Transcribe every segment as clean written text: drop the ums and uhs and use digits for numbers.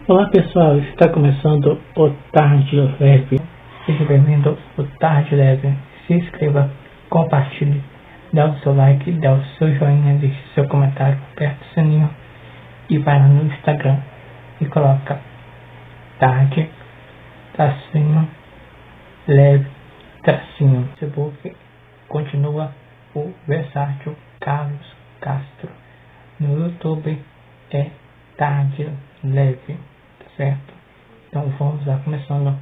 Olá pessoal, está começando o Tarde Leve. Seja bem-vindo ao Tarde Leve. Se inscreva, compartilhe, dá o seu like, dá o seu joinha, deixe seu comentário, aperta o sininho e vai lá no Instagram e coloca Tarde, tracinho, leve, tracinho. Facebook continua o Versátil Carlos Castro. No YouTube é Tarde Leve. Certo? Então vamos lá, começando.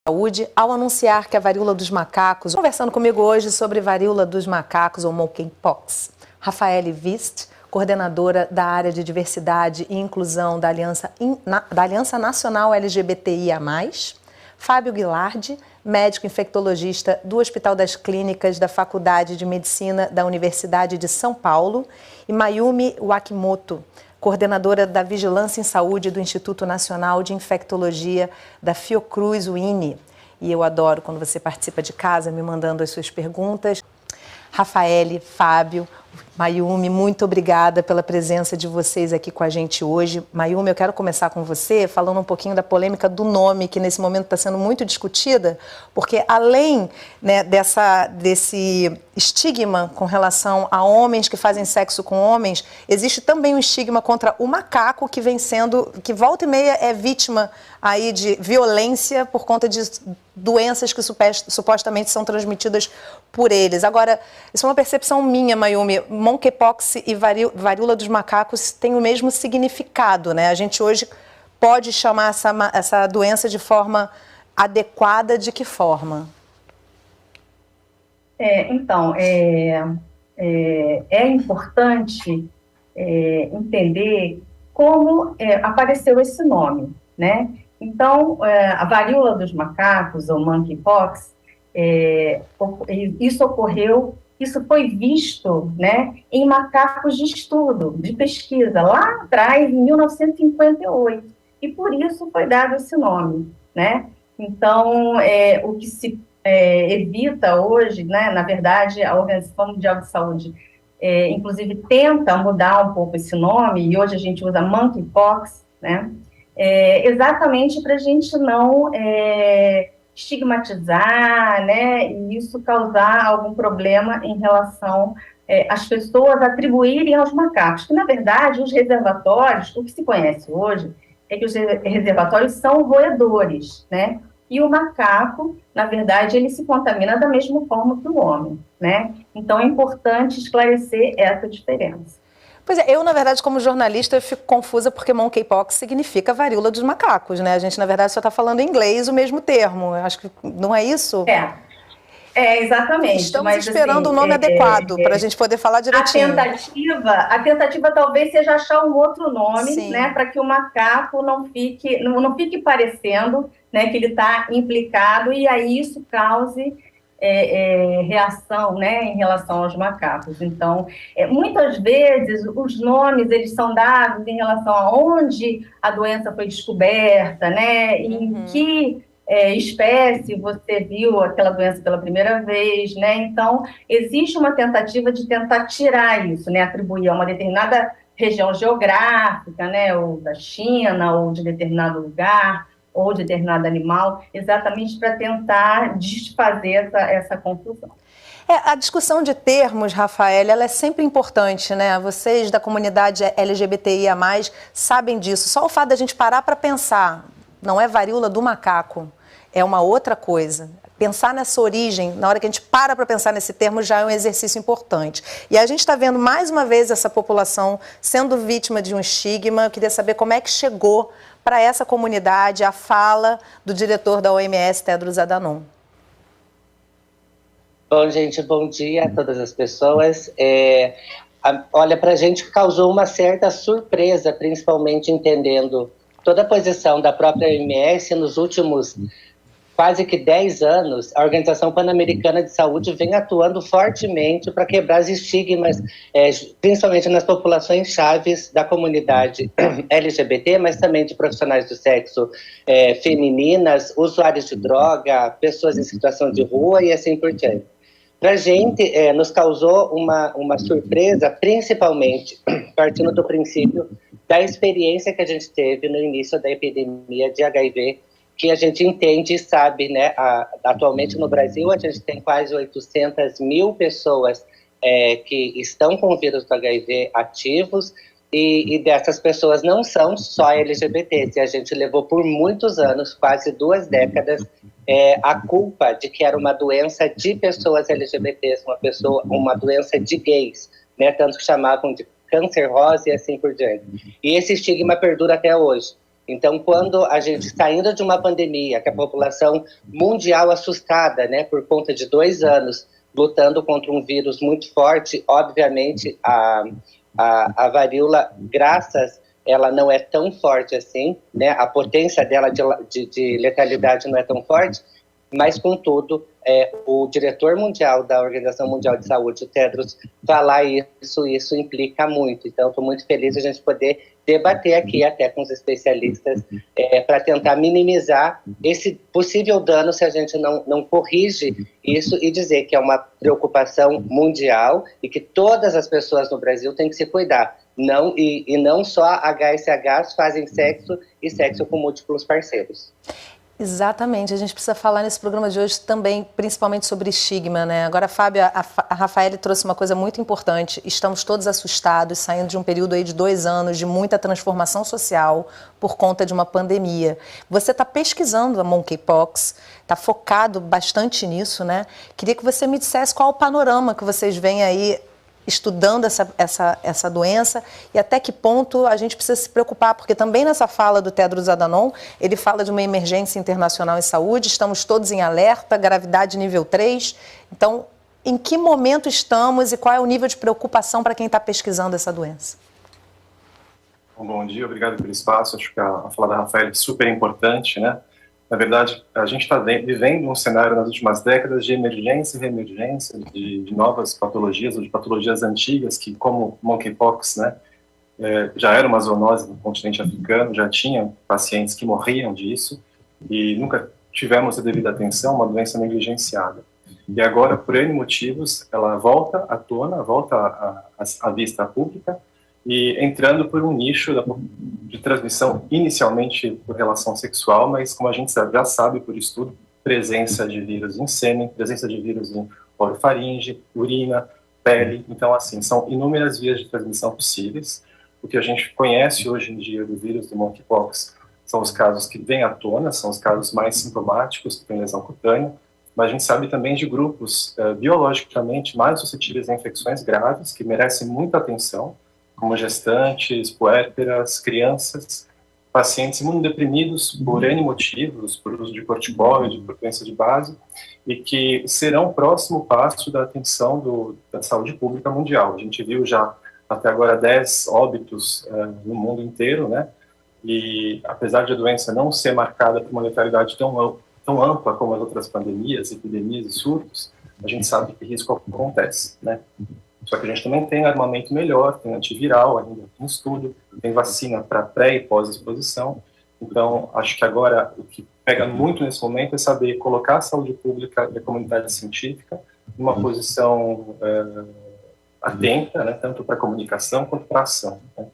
Saúde, ao anunciar que a varíola dos macacos, conversando comigo hoje sobre varíola dos macacos ou monkeypox, Rafaele Vist, coordenadora da área de diversidade e inclusão da Aliança Nacional LGBTIA+, Fábio Guilardi, médico infectologista do Hospital das Clínicas da Faculdade de Medicina da Universidade de São Paulo, e Mayumi Wakimoto, coordenadora da Vigilância em Saúde do Instituto Nacional de Infectologia da Fiocruz, o INE. E eu adoro quando você participa de casa, me mandando as suas perguntas. Rafaele, Fábio, Mayumi, muito obrigada pela presença de vocês aqui com a gente hoje. Mayumi, eu quero começar com você falando um pouquinho da polêmica do nome, que nesse momento está sendo muito discutida, porque além, né, desse estigma com relação a homens que fazem sexo com homens, existe também um estigma contra o macaco que vem sendo, que volta e meia é vítima aí de violência por conta de doenças que supostamente são transmitidas por eles. Agora, isso é uma percepção minha, Mayumi. Monkeypox e varíola dos macacos têm o mesmo significado, né? A gente hoje pode chamar essa doença de forma adequada, de que forma? Então, é importante entender como apareceu esse nome, né? Então, a varíola dos macacos, ou monkeypox, isso foi visto, né, em macacos de estudo, de pesquisa, lá atrás, em 1958, e por isso foi dado esse nome, né? Então, o que se evita hoje, né, na verdade, a Organização Mundial de Saúde, inclusive, tenta mudar um pouco esse nome, e hoje a gente usa monkeypox, né, exatamente para a gente não estigmatizar, né, e isso causar algum problema em relação às pessoas atribuírem aos macacos, que, na verdade, os reservatórios, o que se conhece hoje, é que os reservatórios são roedores, né, e o macaco, na verdade, ele se contamina da mesma forma que o homem, né, então é importante esclarecer essa diferença. Pois é, eu, na verdade, como jornalista, eu fico confusa porque monkeypox significa varíola dos macacos, né? A gente, na verdade, só está falando em inglês o mesmo termo. Eu acho que não é isso? Exatamente. Estamos esperando o nome adequado para a gente poder falar direitinho. A tentativa talvez seja achar um outro nome, né, para que o macaco não fique parecendo, né, que ele está implicado, e aí isso cause reação, né, em relação aos macacos. Então, muitas vezes os nomes eles são dados em relação a onde a doença foi descoberta, né, em que espécie você viu aquela doença pela primeira vez, né? Então, existe uma tentativa de tentar tirar isso, né, atribuir a uma determinada região geográfica, né, ou da China, ou de determinado lugar, ou de determinado animal, exatamente para tentar desfazer essa confusão. A discussão de termos, Rafaele, ela é sempre importante, né? Vocês da comunidade LGBTIA+, sabem disso. Só o fato da gente parar para pensar, não é varíola do macaco, é uma outra coisa. Pensar nessa origem, na hora que a gente para pensar nesse termo, já é um exercício importante. E a gente está vendo mais uma vez essa população sendo vítima de um estigma. Eu queria saber como é que chegou para essa comunidade a fala do diretor da OMS, Tedros Adhanom. Bom, gente, bom dia a todas as pessoas. Olha, para a gente causou uma certa surpresa, principalmente entendendo toda a posição da própria OMS nos últimos quase que 10 anos. A Organização Pan-Americana de Saúde vem atuando fortemente para quebrar os estigmas, principalmente nas populações chaves da comunidade LGBT, mas também de profissionais do sexo femininas, usuários de droga, pessoas em situação de rua e assim por diante. Para a gente, nos causou uma surpresa, principalmente partindo do princípio da experiência que a gente teve no início da epidemia de HIV, que a gente entende e sabe, né? Atualmente no Brasil a gente tem quase 800 mil pessoas que estão com o vírus do HIV ativos, e dessas pessoas não são só LGBTs, e a gente levou por muitos anos, quase 2 décadas, a culpa de que era uma doença de pessoas LGBTs, uma doença de gays, né? Tanto que chamavam de câncer rosa e assim por diante. E esse estigma perdura até hoje. Então, quando a gente está indo de uma pandemia, que a população mundial assustada, né, por conta de 2 anos, lutando contra um vírus muito forte, obviamente a varíola, ela não é tão forte assim, né? A potência dela de letalidade não é tão forte, mas, contudo, o diretor mundial da Organização Mundial de Saúde, o Tedros, falar isso implica muito. Então, estou muito feliz de a gente poder debater aqui até com os especialistas para tentar minimizar esse possível dano se a gente não corrige isso e dizer que é uma preocupação mundial e que todas as pessoas no Brasil têm que se cuidar. E não só HSHs fazem sexo e sexo com múltiplos parceiros. Exatamente, a gente precisa falar nesse programa de hoje também, principalmente sobre estigma, né? Agora, Fábio, a Rafaele trouxe uma coisa muito importante. Estamos todos assustados, saindo de um período aí de 2 anos de muita transformação social por conta de uma pandemia. Você está pesquisando a monkeypox, está focado bastante nisso, né? Queria que você me dissesse qual o panorama que vocês veem aí estudando essa doença e até que ponto a gente precisa se preocupar, porque também nessa fala do Tedros Adhanom, ele fala de uma emergência internacional em saúde, estamos todos em alerta, gravidade nível 3, então em que momento estamos e qual é o nível de preocupação para quem está pesquisando essa doença? Bom dia, obrigado pelo espaço, acho que a fala da Rafael é super importante, né? Na verdade, a gente está vivendo um cenário nas últimas décadas de emergência e reemergência de novas patologias, ou de patologias antigas, que, como monkeypox, né, já era uma zoonose no continente africano, já tinha pacientes que morriam disso, e nunca tivemos a devida atenção, uma doença negligenciada. E agora, por N motivos, ela volta à tona, volta à vista pública, e entrando por um nicho de transmissão inicialmente por relação sexual, mas como a gente já sabe por estudo, presença de vírus em sêmen, presença de vírus em orofaringe, urina, pele, então assim, são inúmeras vias de transmissão possíveis. O que a gente conhece hoje em dia do vírus do monkeypox são os casos que vêm à tona, são os casos mais sintomáticos, que têm lesão cutânea, mas a gente sabe também de grupos biologicamente mais suscetíveis a infecções graves, que merecem muita atenção, como gestantes, puérperas, crianças, pacientes imunodeprimidos por N motivos, por uso de corticoide, por doença de base, e que serão o próximo passo da atenção da saúde pública mundial. A gente viu já até agora 10 óbitos no mundo inteiro, né? E apesar de a doença não ser marcada por uma letalidade tão ampla como as outras pandemias, epidemias e surtos, a gente sabe que risco acontece, né? Só que a gente também tem armamento melhor, tem antiviral ainda em estudo, tem vacina para pré e pós-exposição. Então, acho que agora o que pega muito nesse momento é saber colocar a saúde pública e a comunidade científica numa posição atenta, né, tanto para a comunicação quanto para a ação, né?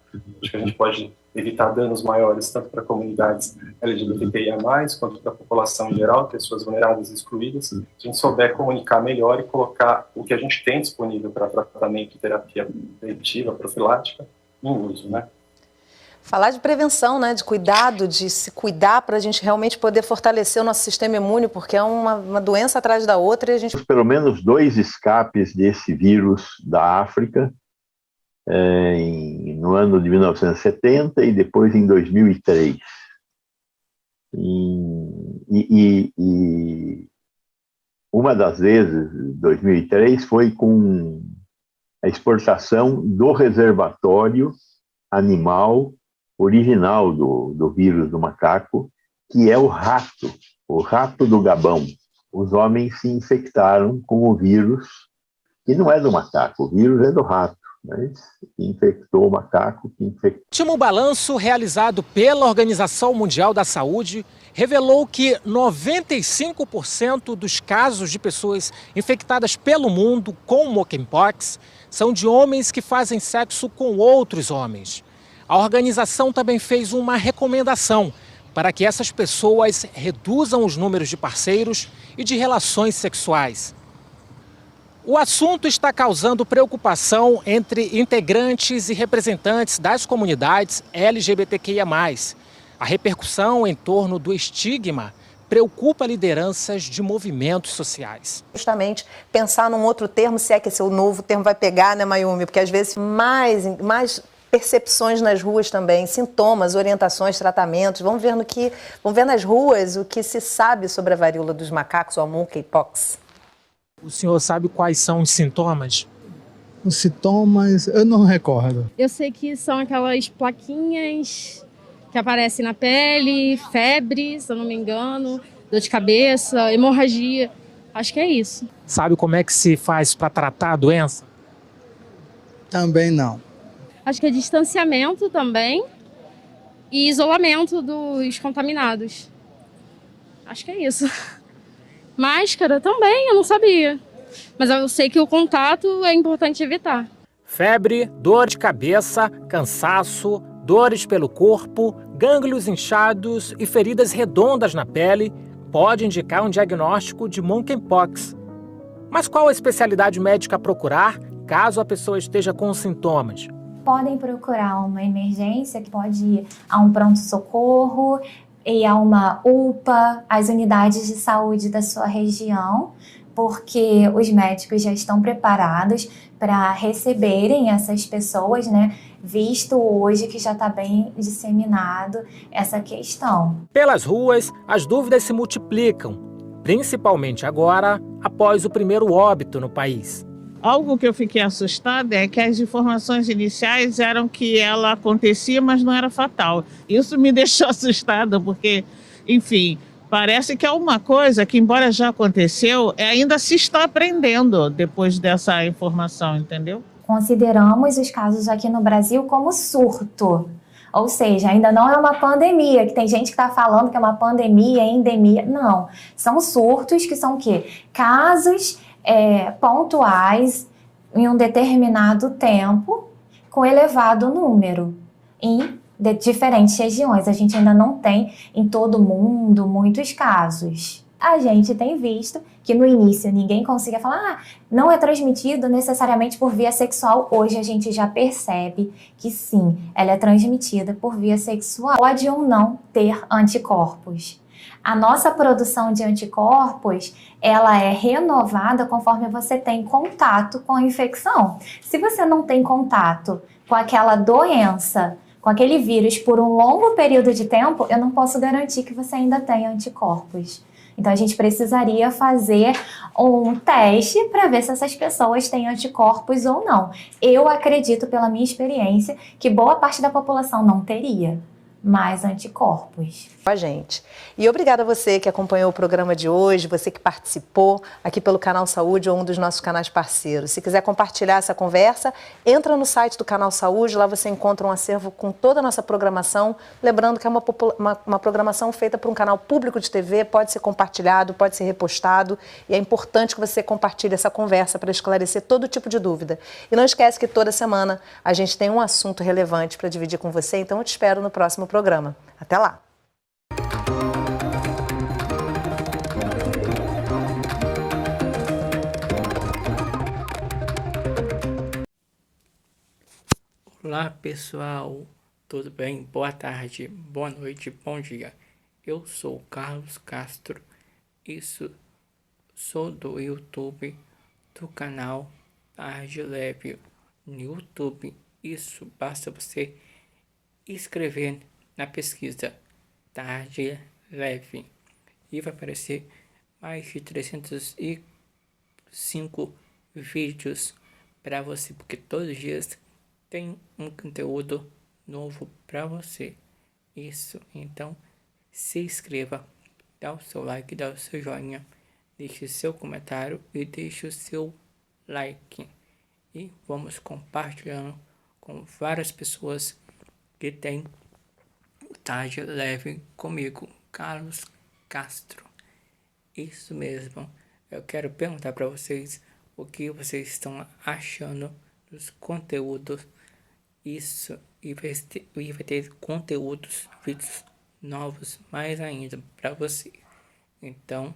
Acho que a gente pode evitar danos maiores tanto para comunidades LGBTQIA+, quanto para a população em geral, pessoas vulneráveis e excluídas, se a gente souber comunicar melhor e colocar o que a gente tem disponível para tratamento e terapia preventiva, profilática, em uso, né? Falar de prevenção, né, de cuidado, de se cuidar para a gente realmente poder fortalecer o nosso sistema imune, porque é uma doença atrás da outra e a gente... Pelo menos 2 escapes desse vírus da África, no ano de 1970 e depois em 2003. E uma das vezes, 2003, foi com a exportação do reservatório animal original do vírus do macaco, que é o rato do Gabão. Os homens se infectaram com o vírus, que não é do macaco, o vírus é do rato. mas infectou o macaco, que infectou. O último balanço realizado pela Organização Mundial da Saúde revelou que 95% dos casos de pessoas infectadas pelo mundo com monkeypox são de homens que fazem sexo com outros homens. A organização também fez uma recomendação para que essas pessoas reduzam os números de parceiros e de relações sexuais. O assunto está causando preocupação entre integrantes e representantes das comunidades LGBTQIA+. A repercussão em torno do estigma preocupa lideranças de movimentos sociais. Justamente pensar num outro termo, se é que esse novo termo vai pegar, né, Mayumi? Porque às vezes mais percepções nas ruas também, sintomas, orientações, tratamentos. Vamos ver nas ruas o que se sabe sobre a varíola dos macacos ou a monkeypox. O senhor sabe quais são os sintomas? Os sintomas, eu não recordo. Eu sei que são aquelas plaquinhas que aparecem na pele, febre, se eu não me engano, dor de cabeça, hemorragia. Acho que é isso. Sabe como é que se faz para tratar a doença? Também não. Acho que é distanciamento também e isolamento dos contaminados. Acho que é isso. Máscara também, eu não sabia. Mas eu sei que o contato é importante evitar. Febre, dor de cabeça, cansaço, dores pelo corpo, gânglios inchados e feridas redondas na pele pode indicar um diagnóstico de monkeypox. Mas qual a especialidade médica a procurar caso a pessoa esteja com sintomas? Podem procurar uma emergência, que pode ir a um pronto-socorro e a uma UPA, as unidades de saúde da sua região, porque os médicos já estão preparados para receberem essas pessoas, né? Visto hoje que já está bem disseminado essa questão. Pelas ruas, as dúvidas se multiplicam, principalmente agora, após o primeiro óbito no país. Algo que eu fiquei assustada é que as informações iniciais eram que ela acontecia, mas não era fatal. Isso me deixou assustada, porque, enfim, parece que é uma coisa que, embora já aconteceu, ainda se está aprendendo depois dessa informação, entendeu? Consideramos os casos aqui no Brasil como surto. Ou seja, ainda não é uma pandemia, que tem gente que está falando que é uma pandemia, endemia. Não, são surtos que são o quê? Casos pontuais em um determinado tempo com elevado número em diferentes regiões. A gente ainda não tem em todo o mundo muitos casos. A gente tem visto que no início ninguém conseguia falar, não é transmitido necessariamente por via sexual. Hoje a gente já percebe que sim, ela é transmitida por via sexual. Pode ou não ter anticorpos. A nossa produção de anticorpos, ela é renovada conforme você tem contato com a infecção. Se você não tem contato com aquela doença, com aquele vírus por um longo período de tempo, eu não posso garantir que você ainda tenha anticorpos. Então a gente precisaria fazer um teste para ver se essas pessoas têm anticorpos ou não. Eu acredito, pela minha experiência, que boa parte da população não teria mais anticorpos. Com a gente. E obrigada a você que acompanhou o programa de hoje, você que participou aqui pelo Canal Saúde ou um dos nossos canais parceiros. Se quiser compartilhar essa conversa, entra no site do Canal Saúde, lá você encontra um acervo com toda a nossa programação, lembrando que é uma programação feita por um canal público de TV, pode ser compartilhado, pode ser repostado, e é importante que você compartilhe essa conversa para esclarecer todo tipo de dúvida. E não esquece que toda semana a gente tem um assunto relevante para dividir com você, então eu te espero no próximo programa. Até lá! Olá pessoal, tudo bem? Boa tarde, boa noite, bom dia. Eu sou Carlos Castro, sou do YouTube, do canal Tarde Leve no YouTube. Isso, basta você escrever na pesquisa Tarde Leve e vai aparecer mais de 305 vídeos para você, porque todos os dias tem um conteúdo novo para você. Isso, então se inscreva, dá o seu like, dá o seu joinha, deixe seu comentário e deixe o seu like. e vamos compartilhando com várias pessoas que têm Tarde Leve comigo, Carlos Castro. Isso mesmo. Eu quero perguntar para vocês o que vocês estão achando dos conteúdos. Isso, e vai ter conteúdos, vídeos novos mais ainda para você. Então,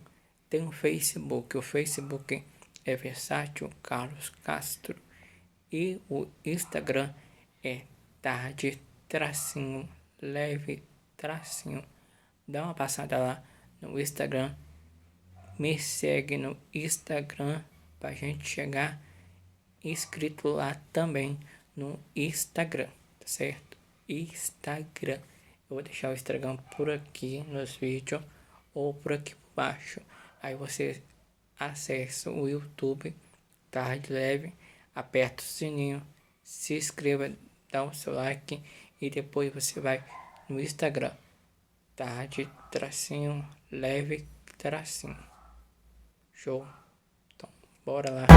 tem o Facebook. O Facebook é Versátil Carlos Castro. E o Instagram é Tarde-Leve-. Dá uma passada lá no Instagram. Me segue no Instagram pra gente chegar inscrito lá também no Instagram, tá certo? Instagram. Eu vou deixar o Instagram por aqui nos vídeos ou por aqui por baixo. Aí você acessa o YouTube Tarde Leve, aperta o sininho, se inscreva, dá o seu like e depois você vai no Instagram Tarde-Leve-. Show? Então, bora lá.